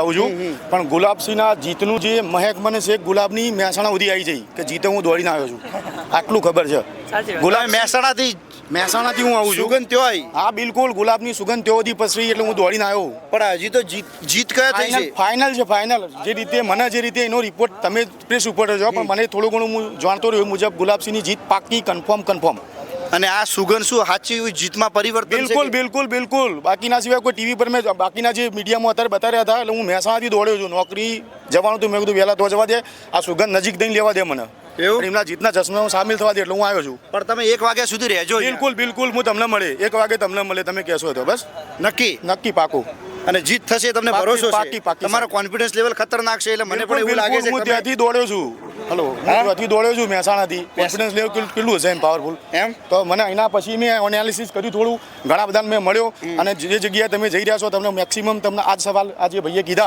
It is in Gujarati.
આવું છું પણ ગુલાબસિંહના જીતનું જે મહેક મને છે ગુલાબની મહેસાણા સુધી આવી જઈ કે જીતે હું દોડીને આવ્યો છું આટલું ખબર છે. ગુલાબ મહેસાણાથી હું આવું છું. સુગંધ ત્યો આવી. હા બિલકુલ ગુલાબની સુગંધ ત્યોથી પસરી એટલે હું દોડીને આવ્યો. પણ હજી તો જીત કયા થઈ છે? ફાઇનલ છે ફાઇનલ. જે રીતે મને જે રીતે એનો રિપોર્ટ તમે પ્રેસ રિપોર્ટર છો પણ મને થોડું ઘણું હું જાણતો રહ્યો એ મુજબ ગુલાબસિંહની જીત પાક્કી કન્ફર્મ. અને આ સુગંધ શું સાચી જીતમાં પરિવર્તન છે? બિલકુલ બાકીના સિવાય કોઈ ટીવી પર મેં બાકીના જે મીડિયામાં અત્યારે બતાવ્યા હતા એટલે હું મહેસાણાથી દોડ્યો છું. નોકરી જવાનું તો મેં કીધું વહેલા તો જવા દે, આ સુગંધ નજીક દઈને લેવા દે મને. એવું? એમના જીતના ચશ્મામાં સામેલ થવા દે એટલે હું આવ્યો છું. પણ તમે 1 વાગ્યા સુધી રહેજો. બિલકુલ હું તમને મળે 1 વાગે તમને મળે તમે કહેશો તો બસ. નક્કી પાકું. અને જીત થશે તમને ભરોસો છે? પાકી. તમારો કોન્ફિડન્સ લેવલ ખતરનાક છે એટલે મને પણ એવું લાગે છે હું ત્યાંથી દોડ્યો છું. ત્યાંથી દોડ્યો છું મહેસાણાથી. કોન્ફિડન્સ લેવલ કેટલું હશે એમ પાવરફુલ એમ? તો મને એના પછી મેં એનાલિસિસ કર્યું થોડું, ઘણા બધાને મેં મળ્યો અને જે જગ્યાએ તમે જઈ રહ્યા છો તમને મેક્સિમમ તમને આ જ સવાલ આજે ભાઈએ કીધા